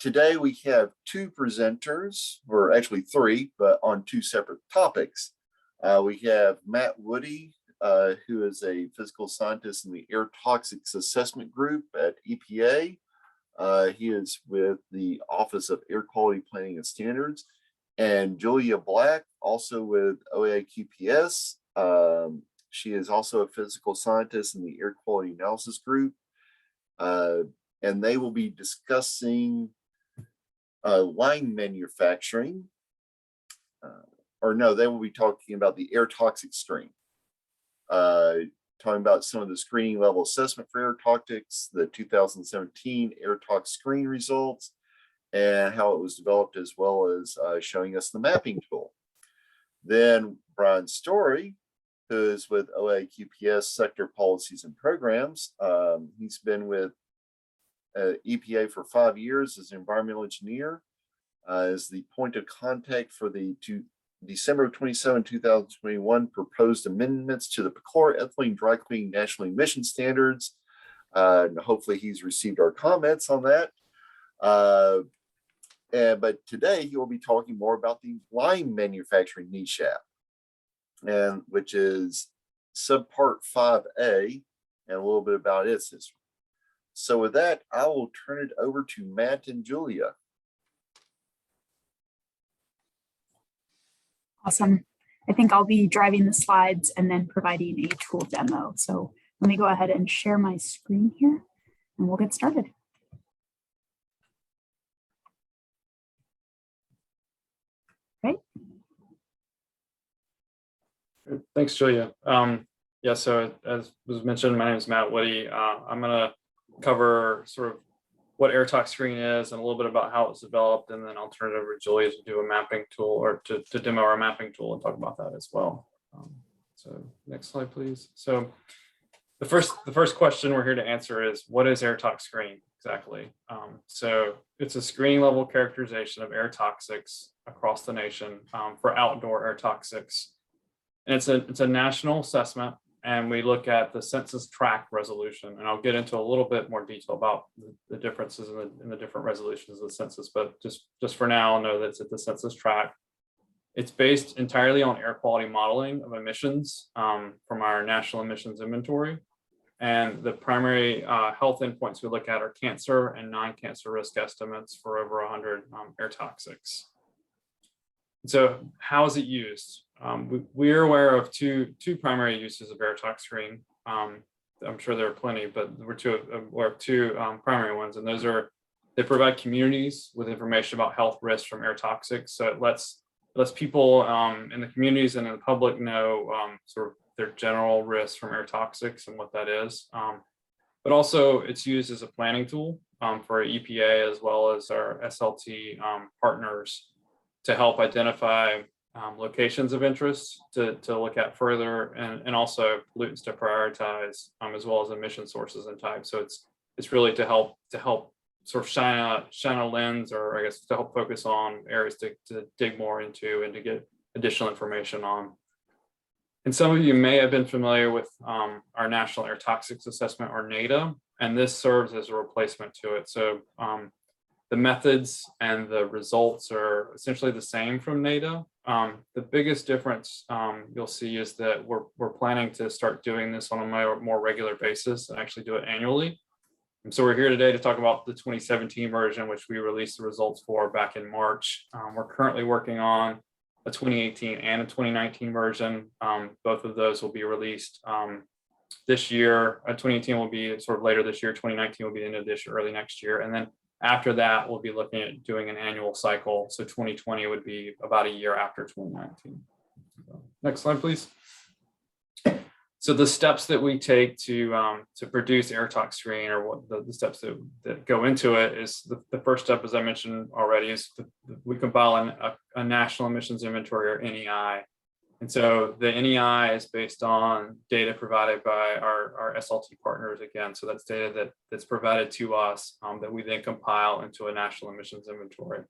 today we have two presenters, or actually three, but on two separate topics. We have Matt Woody, who is a physical scientist in the Air Toxics Assessment Group at EPA. He is with the Office of Air Quality Planning and Standards. And Julia Black, also with OAQPS. She is also a physical scientist in the Air Quality Analysis Group. And they will be discussing line manufacturing. They will be talking about the AirToxScreen. Talking about some of the screening level assessment for air toxics, the 2017 AirToxScreen results, and how it was developed, as well as showing us the mapping tool. Then Brian Story, who is with OAQPS Sector Policies and Programs. He's been with EPA for 5 years as an environmental engineer, is the point of contact for the December 27, 2021 proposed amendments to the perchloroethylene dry cleaning national emission standards. And hopefully he's received our comments on that. But today he will be talking more about the line manufacturing NESHAP, and which is subpart 5A, and a little bit about its history. So with that, I will turn it over to Matt and Julia. Awesome. I think I'll be driving the slides and then providing a tool demo. So let me go ahead and share my screen here and we'll get started. Right. Thanks, Julia. So as was mentioned, my name is Matt Woody. I'm going to cover sort of what AirToxScreen is and a little bit about how it was developed, and then I'll turn it over to Julia to do a mapping tool, or to demo our mapping tool and talk about that as well. So next slide, please. So the first question we're here to answer is, what is AirToxScreen exactly? So it's a screening level characterization of air toxics across the nation for outdoor air toxics. And it's a national assessment, and we look at the Census Tract resolution, and I'll get into a little bit more detail about the differences in the different resolutions of the census, but just for now, know that it's at the Census Tract. It's based entirely on air quality modeling of emissions from our national emissions inventory, and the primary health endpoints we look at are cancer and non-cancer risk estimates for over 100 air toxics. So how is it used? We're aware of two primary uses of AirToxScreen. I'm sure there are plenty, but we're aware of two primary ones, and those are, they provide communities with information about health risks from air toxics. So it lets people in the communities and in the public know sort of their general risks from air toxics and what that is. But also it's used as a planning tool for EPA as well as our SLT partners to help identify locations of interest to look at further, and also pollutants to prioritize, as well as emission sources and types. So it's really to help sort of shine a lens, or I guess to help focus on areas to dig more into and to get additional information on. And some of you may have been familiar with our National Air Toxics Assessment, or NATA, and this serves as a replacement to it. So the methods and the results are essentially the same from NATA. The biggest difference you'll see is that we're planning to start doing this on a more regular basis and actually do it annually. And so we're here today to talk about the 2017 version, which we released the results for back in March. We're currently working on a 2018 and a 2019 version. Both of those will be released this year. 2018 will be sort of later this year. 2019 will be the end of this year, early next year. And then after that, we'll be looking at doing an annual cycle. So 2020 would be about a year after 2019. Next slide, please. So the steps that we take to produce AirToxScreen, or what the steps that go into it, is the first step, as I mentioned already, is we compile a national emissions inventory, or NEI. And so the NEI is based on data provided by our SLT partners again. So that's data that's provided to us that we then compile into a national emissions inventory.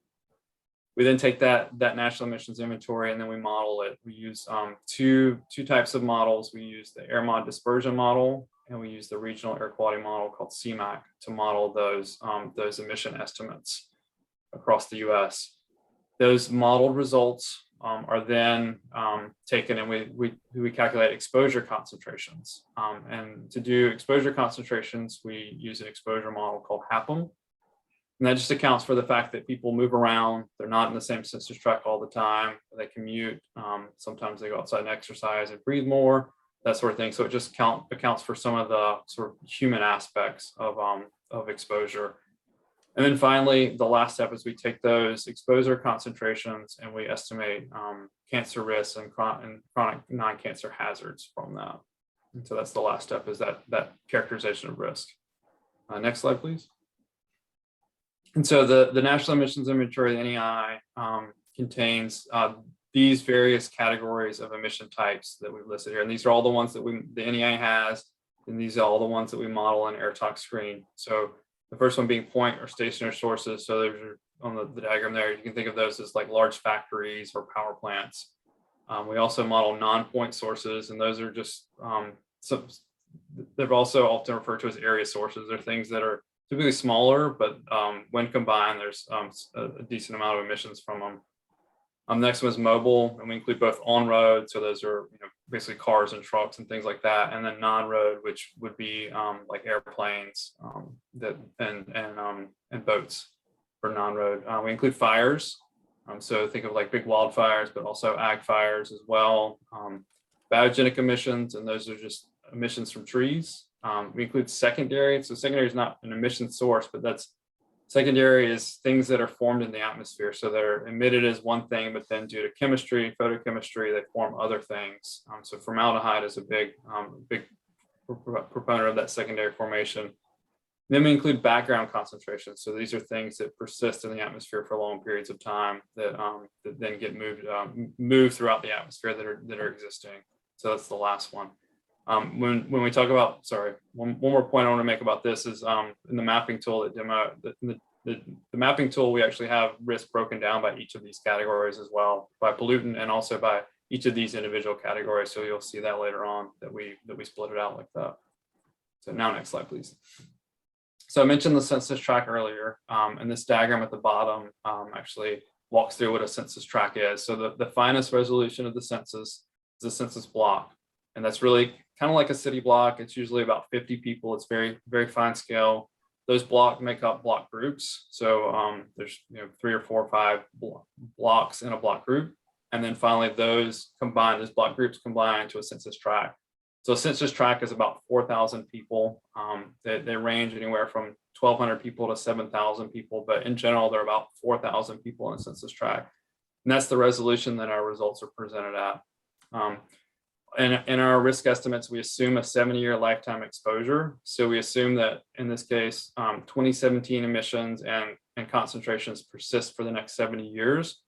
We then take that national emissions inventory and then we model it. We use two types of models. We use the AirMod dispersion model, and we use the regional air quality model called CMAQ to model those emission estimates. across the US. Those modeled results are then taken, and we calculate exposure concentrations. And to do exposure concentrations, we use an exposure model called HAPM. And that just accounts for the fact that people move around. They're not in the same census tract all the time. They commute. Sometimes they go outside and exercise and breathe more, that sort of thing. So it just accounts for some of the sort of human aspects of exposure. And then finally, the last step is we take those exposure concentrations and we estimate cancer risks and chronic non-cancer hazards from that. And so that's the last step, is that characterization of risk. Next slide, please. And so the National Emissions Inventory, the NEI, contains these various categories of emission types that we've listed here. And these are all the ones that the NEI has, and these are all the ones that we model in AirToxScreen. So the first one being point or stationary sources. So there's on the diagram there, you can think of those as like large factories or power plants. We also model non-point sources, and those are just they're also often referred to as area sources. They're things that are typically smaller, but when combined, there's a decent amount of emissions from them. Next one is mobile, and we include both on-road, so those are basically cars and trucks and things like that, and then non-road, which would be like airplanes and boats for non-road. We include fires, so think of like big wildfires, but also ag fires as well. Biogenic emissions, and those are just emissions from trees. We include secondary, so secondary is not an emission source, but that's secondary is things that are formed in the atmosphere. So they're emitted as one thing, but then due to chemistry, photochemistry, they form other things. So formaldehyde is a big proponent of that secondary formation. Then we include background concentrations. So these are things that persist in the atmosphere for long periods of time that then get moved throughout the atmosphere that are existing. So that's the last one. When we talk about, one more point I want to make about this is in the mapping tool that the mapping tool, we actually have risk broken down by each of these categories as well, by pollutant and also by each of these individual categories. So you'll see that later on that we split it out like that. So now next slide, please. So I mentioned the census tract earlier, and this diagram at the bottom actually walks through what a census tract is. So the finest resolution of the census is a census block. And that's really kind of like a city block. It's usually about 50 people. It's very, very fine scale. Those make up block groups. So there's 3 or 4 or 5 blocks in a block group. And then finally, those block groups combine to a census tract. So a census tract is about 4,000 people. They range anywhere from 1,200 people to 7,000 people, but in general, they're about 4,000 people in a census tract. And that's the resolution that our results are presented at. In our risk estimates, we assume a 70-year lifetime exposure. So we assume that in this case, 2017 emissions and concentrations persist for the next 70 years.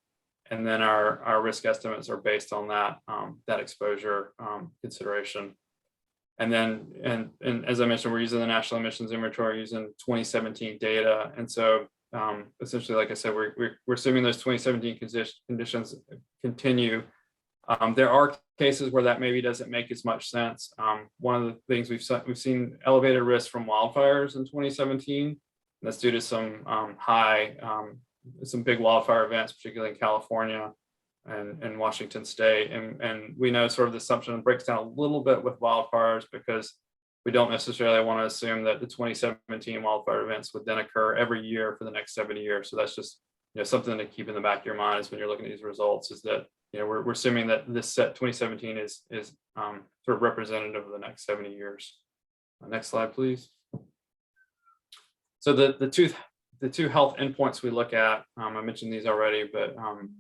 And then our risk estimates are based on that exposure consideration. And then, and as I mentioned, we're using the National Emissions Inventory using 2017 data. And so essentially, like I said, we're assuming those 2017 conditions continue. There are cases where that maybe doesn't make as much sense. One of the things we've seen elevated risk from wildfires in 2017. That's due to some some big wildfire events, particularly in California and Washington State. And we know sort of the assumption breaks down a little bit with wildfires because we don't necessarily want to assume that the 2017 wildfire events would then occur every year for the next 70 years. So that's just something to keep in the back of your mind is when you're looking at these results, is that we're assuming that this 2017 is sort of representative of the next 70 years. Next slide, please. So the two health endpoints we look at, I mentioned these already, but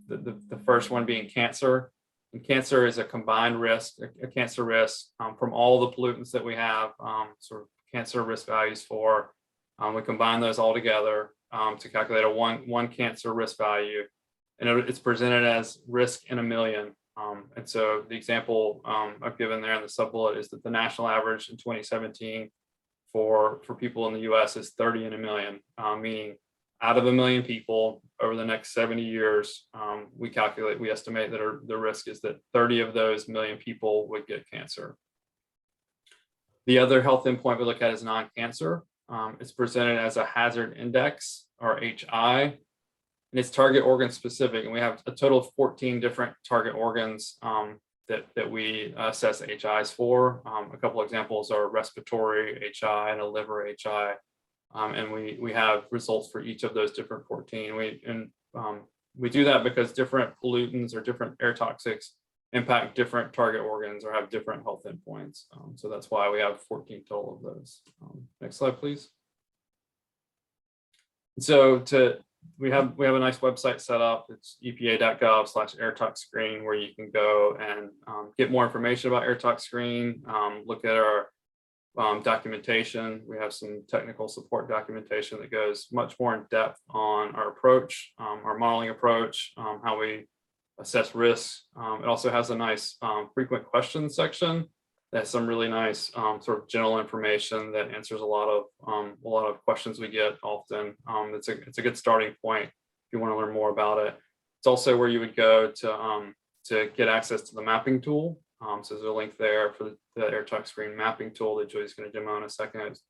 the first one being cancer. And cancer is a combined risk, a cancer risk from all the pollutants that we have, sort of cancer risk values for. We combine those all together to calculate a one cancer risk value. And it's presented as risk in a million. And so the example I've given there in the sub-bullet is that the national average in 2017 for people in the US is 30 in a million, meaning out of a million people over the next 70 years, we estimate that the risk is that 30 of those million people would get cancer. The other health endpoint we look at is non-cancer. It's presented as a hazard index, or HI. and it's target organ specific. And we have a total of 14 different target organs that we assess HIs for. A couple examples are respiratory HI and a liver HI. And we have results for each of those different 14. We do that because different pollutants or different air toxics impact different target organs or have different health endpoints. So that's why we have 14 total of those. Next slide, please. So we have a nice website set up. It's epa.gov/AirToxScreen, where you can go and get more information about AirToxScreen, look at our documentation. We have some technical support documentation that goes much more in depth on our approach, our modeling approach, how we assess risks. It also has a nice frequent questions section. That's some really nice sort of general information that answers a lot of questions we get often. It's a good starting point if you want to learn more about it. It's also where you would go to get access to the mapping tool. So there's a link there for the AirToxScreen mapping tool that Joy's going to demo in a second.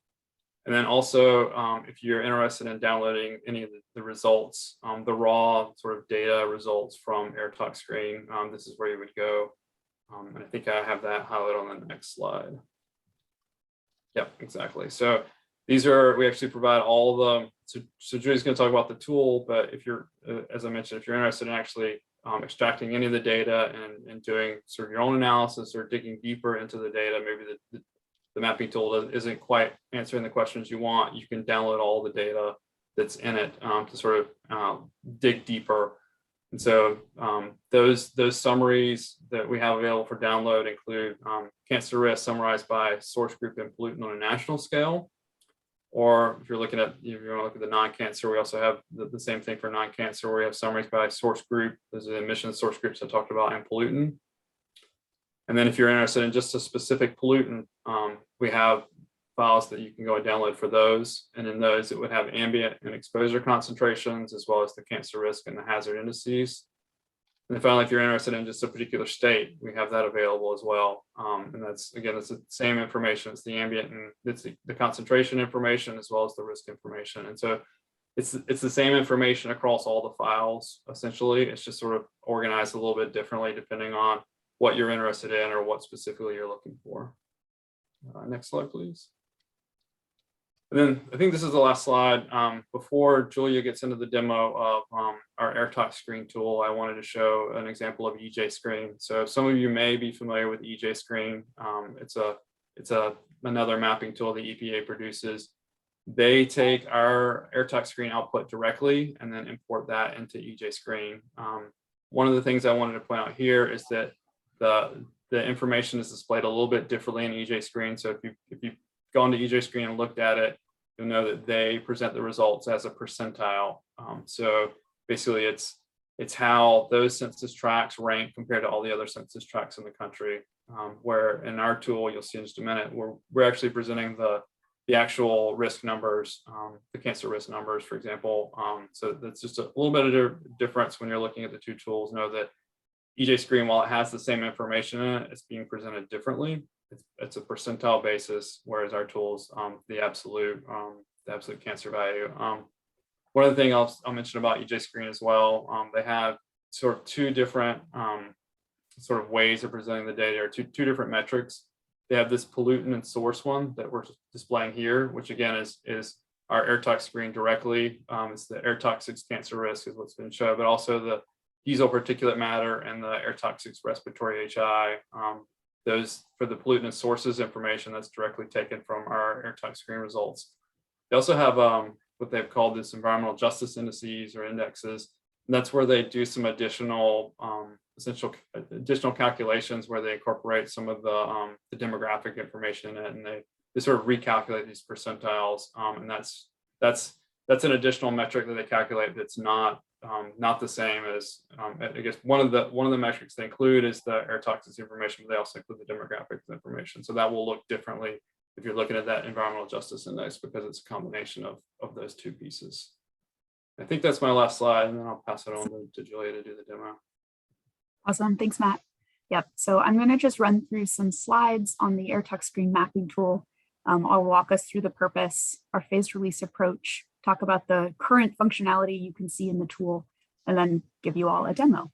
And then also, if you're interested in downloading any of the results, the raw sort of data results from AirToxScreen, this is where you would go. And I think I have that highlighted on the next slide. Yep, exactly. So we actually provide all of them. So Joy's going to talk about the tool, but if you're, as I mentioned, if you're interested in actually extracting any of the data and doing sort of your own analysis or digging deeper into the data, maybe the mapping tool isn't quite answering the questions you want, you can download all the data that's in it to sort of dig deeper. And so those summaries that we have available for download include cancer risk summarized by source group and pollutant on a national scale. Or if you're looking at, if you want to look at the non-cancer, we also have the same thing for non-cancer, where we have summaries by source group. Those are the emission source groups I talked about, and pollutant. And then if you're interested in just a specific pollutant, we have files that you can go and download for those. And in those, it would have ambient and exposure concentrations, as well as the cancer risk and the hazard indices. And then finally, if you're interested in just a particular state, we have that available as well. And that's, again, it's the same information. It's the ambient and it's the concentration information, as well as the risk information. And so it's the same information across all the files, essentially. It's just sort of organized a little bit differently depending on what you're interested in or what specifically you're looking for. Next slide, please. And then I think this is the last slide. Before Julia gets into the demo of our AirToxScreen tool, I wanted to show an example of EJScreen. So some of you may be familiar with EJScreen. It's another mapping tool the EPA produces. They take our AirToxScreen output directly and then import that into EJScreen. One of the things I wanted to point out here is that the information is displayed a little bit differently in EJScreen. So if you've gone to EJScreen and looked at it, you'll know that they present the results as a percentile. So basically it's how those census tracts rank compared to all the other census tracts in the country, where in our tool, you'll see in just a minute, we're actually presenting the actual risk numbers, the cancer risk numbers, for example. So that's just a little bit of a difference when you're looking at the two tools. Know that EJScreen, while it has the same information in it, it's being presented differently. It's a percentile basis, whereas our tools, the absolute cancer value. One other thing I'll mention about EJScreen as well, they have sort of two different sort of ways of presenting the data, or two different metrics. They have this pollutant and source one that we're displaying here, which again is our AirToxScreen directly. It's the air toxics cancer risk is what's been shown, but also the diesel particulate matter and the air toxics respiratory HI. Those for the pollutant sources information that's directly taken from our AirToxScreen results. They also have what they've called this environmental justice indices or indexes. And that's where they do some additional additional calculations where they incorporate some of the demographic information in it, and they sort of recalculate these percentiles. And that's an additional metric that they calculate that's not the same as I guess one of the metrics they include is the air toxics information, but they also include the demographics information. So that will look differently if you're looking at that environmental justice index, because it's a combination of those two pieces. I think that's my last slide, and then I'll pass it on to Julia to do the demo. Awesome, thanks, Matt. Yep, so I'm going to just run through some slides on the AirToxScreen mapping tool. I'll walk us through the purpose, our phased release approach, talk about the current functionality you can see in the tool, and then give you all a demo.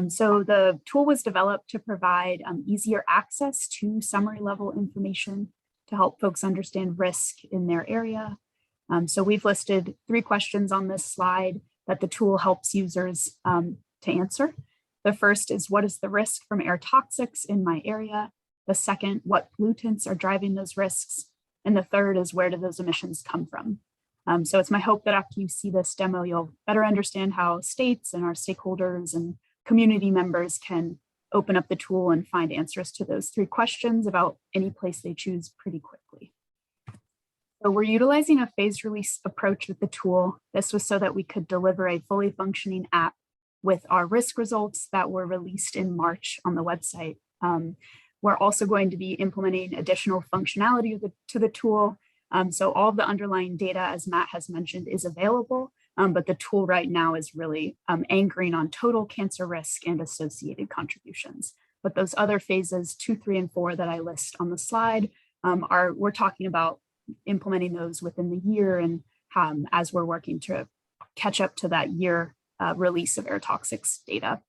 So the tool was developed to provide easier access to summary level information to help folks understand risk in their area. So we've listed 3 questions on this slide that the tool helps users to answer. The first is, what is the risk from air toxics in my area? The second, what pollutants are driving those risks? And the third is, where do those emissions come from? So it's my hope that after you see this demo, you'll better understand how states and our stakeholders and community members can open up the tool and find answers to those 3 questions about any place they choose pretty quickly. So we're utilizing a phased release approach with the tool. This was so that we could deliver a fully functioning app with our risk results that were released in March on the website. We're also going to be implementing additional functionality to the tool. So all of the underlying data, as Matt has mentioned, is available, but the tool right now is really anchoring on total cancer risk and associated contributions. But those other phases, 2, 3, and 4 that I list on the slide, we're talking about implementing those within the year, and as we're working to catch up to that year release of air toxics data.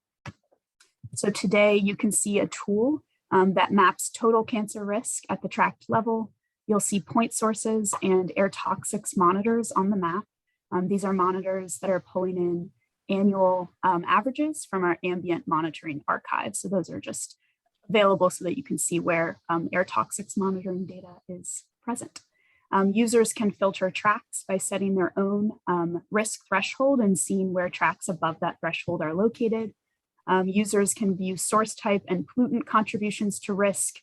So today you can see a tool that maps total cancer risk at the tract level. You'll see point sources and air toxics monitors on the map. These are monitors that are pulling in annual averages from our ambient monitoring archive. So those are just available so that you can see where air toxics monitoring data is present. Users can filter tracts by setting their own risk threshold and seeing where tracts above that threshold are located. Users can view source type and pollutant contributions to risk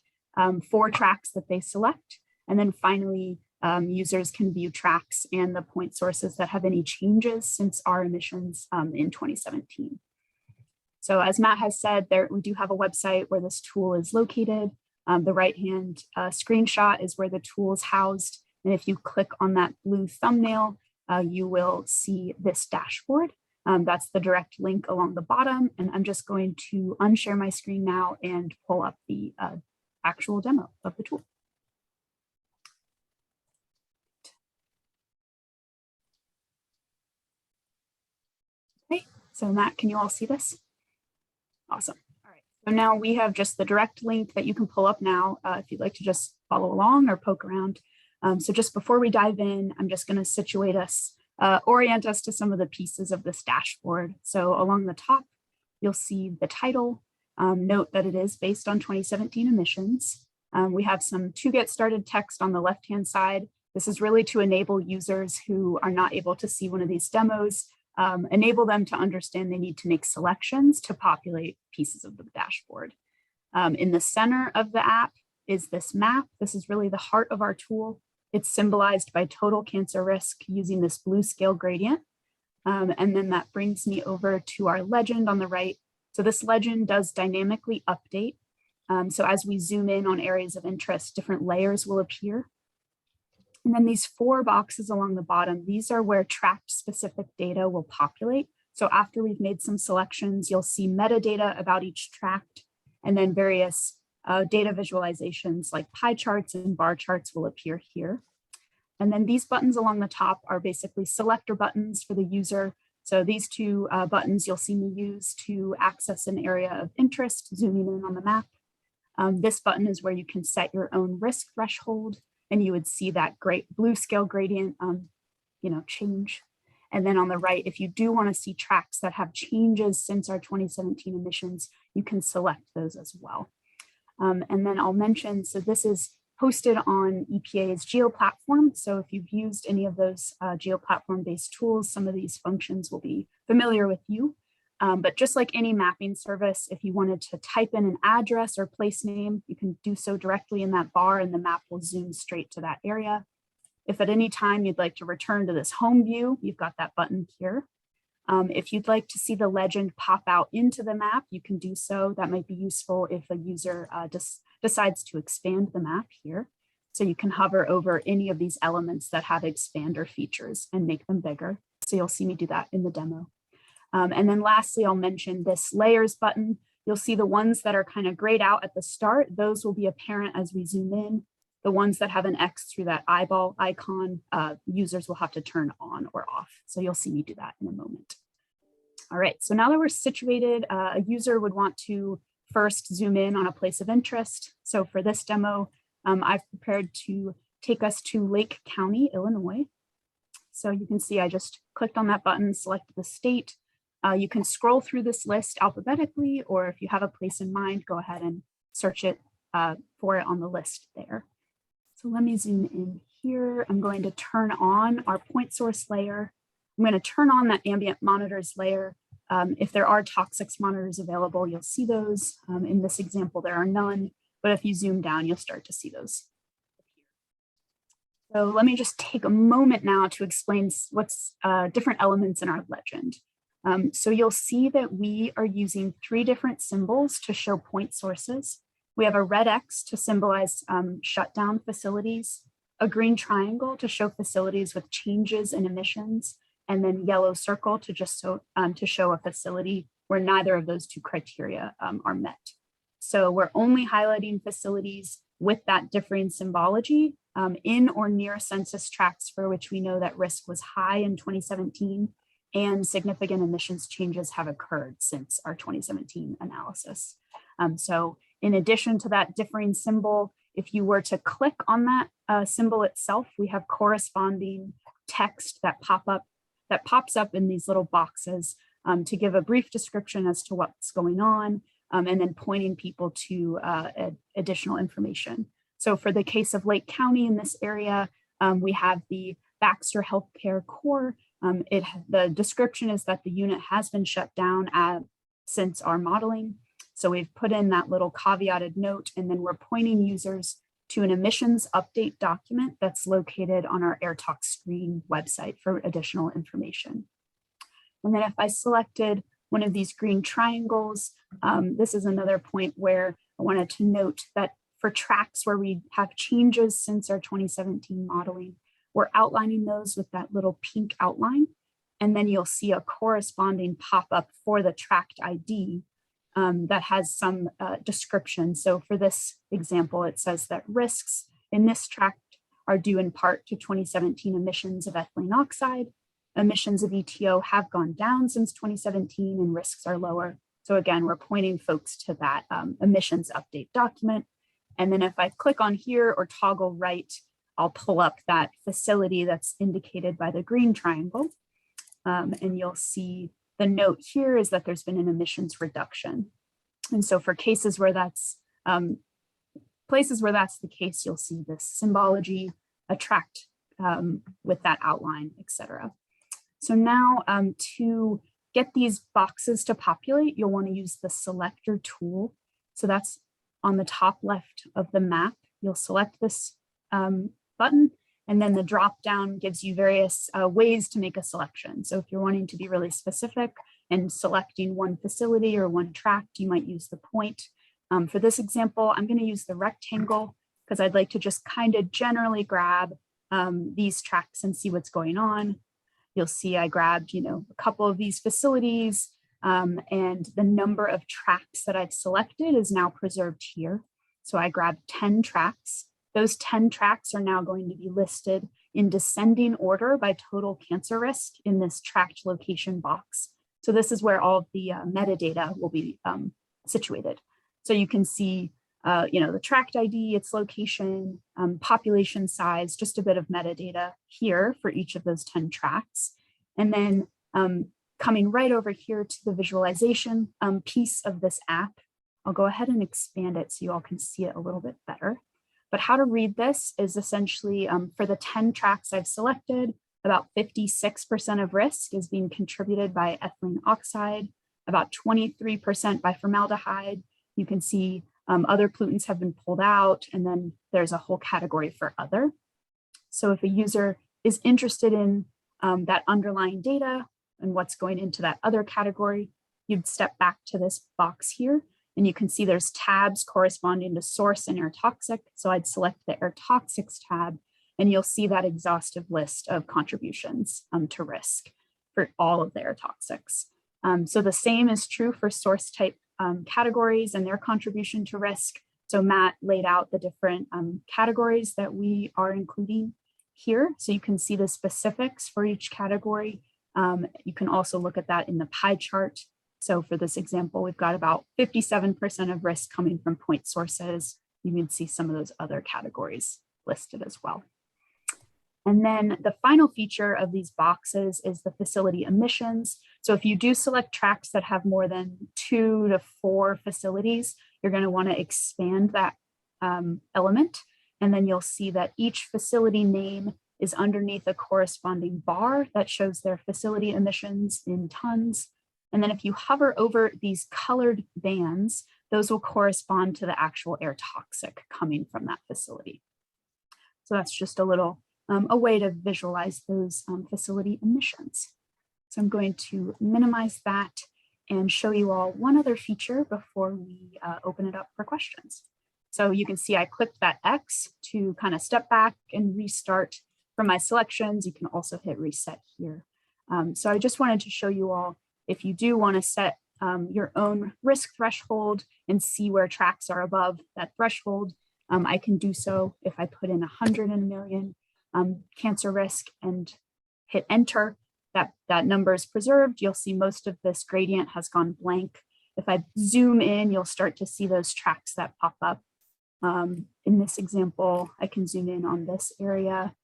for tracts that they select. And then finally, users can view tracts and the point sources that have any changes since our emissions in 2017. So as Matt has said, we do have a website where this tool is located. The right-hand screenshot is where the tool is housed. And if you click on that blue thumbnail, you will see this dashboard. That's the direct link along the bottom. And I'm just going to unshare my screen now and pull up the actual demo of the tool. Okay, so Matt, can you all see this? Awesome. All right, so now we have just the direct link that you can pull up now if you'd like to just follow along or poke around. So just before we dive in, I'm just going to situate us, orient us to some of the pieces of this dashboard. So along the top, you'll see the title. Note that it is based on 2017 emissions. We have some to get started text on the left-hand side. This is really to enable users who are not able to see one of these demos, enable them to understand they need to make selections to populate pieces of the dashboard. In the center of the app is this map. This is really the heart of our tool. It's symbolized by total cancer risk using this blue scale gradient. And then that brings me over to our legend on the right. So this legend does dynamically update. So as we zoom in on areas of interest, different layers will appear. And then these 4 boxes along the bottom, these are where tract specific data will populate. So after we've made some selections, you'll see metadata about each tract, and then various data visualizations like pie charts and bar charts will appear here. And then these buttons along the top are basically selector buttons for the user. So these 2 buttons you'll see me use to access an area of interest, zooming in on the map. This button is where you can set your own risk threshold, and you would see that great blue scale gradient change. And then on the right, if you do want to see tracts that have changes since our 2017 emissions, you can select those as well. And then I'll mention, so this is hosted on EPA's Geo platform. So if you've used any of those Geo platform based tools, some of these functions will be familiar with you. But just like any mapping service, if you wanted to type in an address or place name, you can do so directly in that bar and the map will zoom straight to that area. If at any time you'd like to return to this home view, you've got that button here. If you'd like to see the legend pop out into the map, you can do so. That might be useful if a user decides to expand the map here. So you can hover over any of these elements that have expander features and make them bigger. So you'll see me do that in the demo. And then lastly, I'll mention this layers button. You'll see the ones that are kind of grayed out at the start. Those will be apparent as we zoom in. The ones that have an X through that eyeball icon, users will have to turn on or off. So you'll see me do that in a moment. All right, so now that we're situated, a user would want to first zoom in on a place of interest. So for this demo, I've prepared to take us to Lake County, Illinois. So you can see I just clicked on that button, selected the state. You can scroll through this list alphabetically, or if you have a place in mind, go ahead and search it for it on the list there. So let me zoom in here. I'm going to turn on our point source layer. I'm going to turn on that ambient monitors layer. If there are toxics monitors available, you'll see those. In this example, there are none, but if you zoom down, you'll start to see those. So let me just take a moment now to explain what's different elements in our legend. So you'll see that we are using 3 different symbols to show point sources. We have a red X to symbolize shutdown facilities, a green triangle to show facilities with changes in emissions, and then yellow circle to just to show a facility where neither of those 2 criteria are met. So we're only highlighting facilities with that differing symbology in or near census tracts for which we know that risk was high in 2017 and significant emissions changes have occurred since our 2017 analysis. So in addition to that differing symbol, if you were to click on that symbol itself, we have corresponding text that pops up in these little boxes to give a brief description as to what's going on, and then pointing people to additional information. So for the case of Lake County in this area, we have the Baxter Healthcare Core. The description is that the unit has been shut down since our modeling. So we've put in that little caveated note, and then we're pointing users to an emissions update document that's located on our AirToxScreen website for additional information. And then if I selected one of these green triangles, this is another point where I wanted to note that for tracks where we have changes since our 2017 modeling, we're outlining those with that little pink outline. And then you'll see a corresponding pop-up for the tract ID that has some description. So for this example, it says that risks in this tract are due in part to 2017 emissions of ethylene oxide. Emissions of ETO have gone down since 2017 and risks are lower. So again, we're pointing folks to that emissions update document. And then if I click on here or toggle right, I'll pull up that facility that's indicated by the green triangle. And you'll see the note here is that there's been an emissions reduction. And so for cases where that's places where that's the case, you'll see this symbology, a tract with that outline, etc. So now to get these boxes to populate, you'll want to use the selector tool. So that's on the top left of the map. You'll select this button, and then the drop down gives you various ways to make a selection. So if you're wanting to be really specific and selecting one facility or one tract, you might use the point. For this example, I'm going to use the rectangle because I'd like to just kind of generally grab these tracts and see what's going on. You'll see I grabbed, a couple of these facilities, and the number of tracts that I've selected is now preserved here. So I grabbed 10 tracts. Those 10 tracts are now going to be listed in descending order by total cancer risk in this tract location box. So this is where all of the metadata will be situated. So you can see, the tract ID, its location, population size, just a bit of metadata here for each of those 10 tracts. And then coming right over here to the visualization piece of this app, I'll go ahead and expand it so you all can see it a little bit better. But how to read this is essentially for the 10 tracts I've selected, about 56% of risk is being contributed by ethylene oxide, about 23% by formaldehyde. You can see other pollutants have been pulled out, and then there's a whole category for other. So if a user is interested in that underlying data and what's going into that other category, you'd step back to this box here, and you can see there's tabs corresponding to source and air toxic. So I'd select the air toxics tab, and you'll see that exhaustive list of contributions to risk for all of the air toxics. So the same is true for source type categories and their contribution to risk. So Matt laid out the different categories that we are including here. So you can see the specifics for each category. You can also look at that in the pie chart. So for this example, we've got about 57% of risk coming from point sources. You can see some of those other categories listed as well. And then the final feature of these boxes is the facility emissions. So if you do select tracts that have more than 2 to 4 facilities, you're going to want to expand that element. And then you'll see that each facility name is underneath a corresponding bar that shows their facility emissions in tons. And then if you hover over these colored bands, those will correspond to the actual air toxic coming from that facility. So that's just a little a way to visualize those facility emissions. So I'm going to minimize that and show you all one other feature before we open it up for questions. So you can see I clicked that X to kind of step back and restart from my selections. You can also hit reset here. So I just wanted to show you all, if you do want to set your own risk threshold and see where tracks are above that threshold, I can do so if I put in 100 in a million cancer risk and hit enter. That number is preserved. You'll see most of this gradient has gone blank. If I zoom in, you'll start to see those tracks that pop up. In this example, I can zoom in on this area.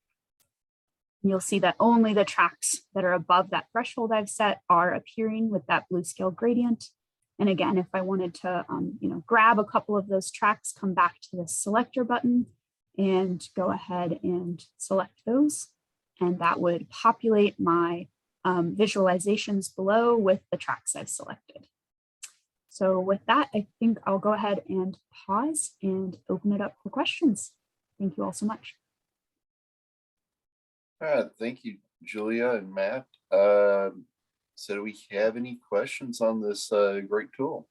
You'll see that only the tracks that are above that threshold I've set are appearing with that blue scale gradient. And again, if I wanted to grab a couple of those tracks, come back to the selector button and go ahead and select those. And that would populate my visualizations below with the tracks I've selected. So with that, I think I'll go ahead and pause and open it up for questions. Thank you all so much. All right, thank you, Julia and Matt. So do we have any questions on this great tool?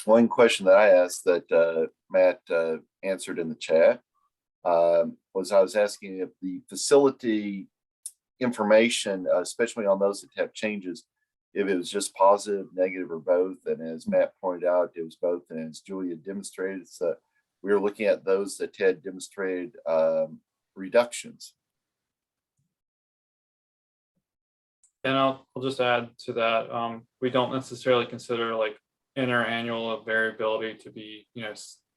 One question that I asked that Matt answered in the chat was, I was asking if the facility information, especially on those that have changes, if it was just positive, negative, or both. And as Matt pointed out, it was both. And as Julia demonstrated, so we were looking at those that had demonstrated reductions. And I'll just add to that, we don't necessarily consider like interannual variability to be,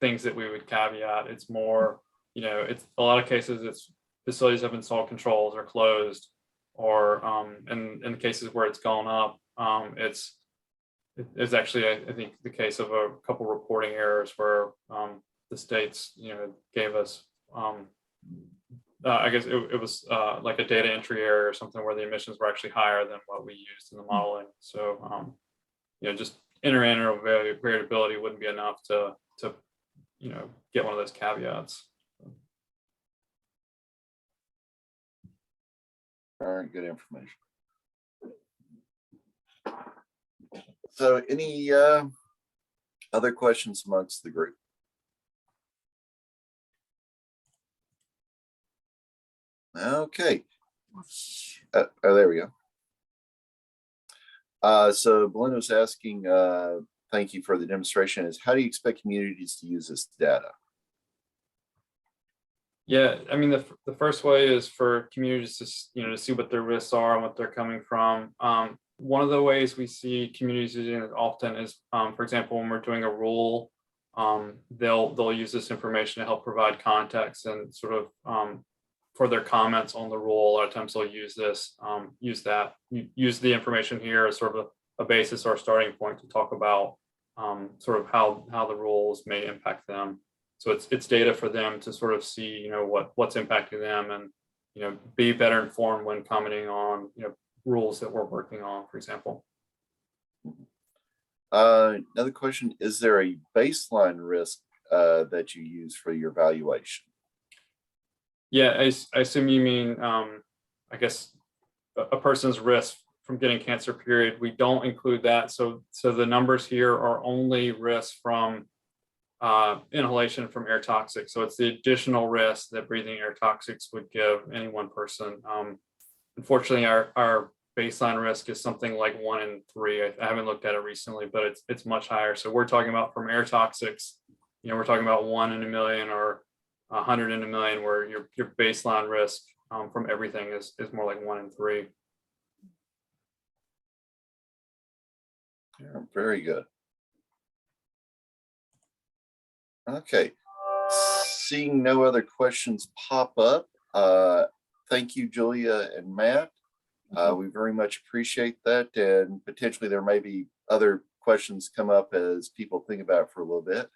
things that we would caveat. It's more, it's a lot of cases it's facilities have installed controls or closed, or in the cases where it's gone up, it's actually, I think, the case of a couple reporting errors where the states, gave us, I guess it was like a data entry error or something where the emissions were actually higher than what we used in the modeling. So, just interannual variability wouldn't be enough to get one of those caveats. All right, good information. So any other questions amongst the group? Okay. Oh, there we go. So Belinda's asking, thank you for the demonstration, is how do you expect communities to use this data? Yeah, I mean, the first way is for communities to, to see what their risks are and what they're coming from. One of the ways we see communities using it often is, for example, when we're doing a rule, they'll use this information to help provide context and sort of for their comments on the rule. A lot of times they'll use this, use the information here as sort of a basis or a starting point to talk about sort of how the rules may impact them. So it's data for them to sort of see, what's impacting them and, be better informed when commenting on, rules that we're working on, for example. Another question, is there a baseline risk that you use for your valuation? Yeah, I assume you mean, I guess, a person's risk from getting cancer, period. We don't include that. So the numbers here are only risks from inhalation from air toxics. So it's the additional risk that breathing air toxics would give any one person. Unfortunately, our baseline risk is something like 1 in 3. I haven't looked at it recently, but it's much higher. So we're talking about from air toxics, we're talking about 1 in a million or 100 in a million, where your baseline risk from everything is more like 1 in 3. Yeah, very good. Okay. Seeing no other questions pop up, thank you, Julia and Matt. We very much appreciate that, and potentially there may be other questions come up as people think about it for a little bit.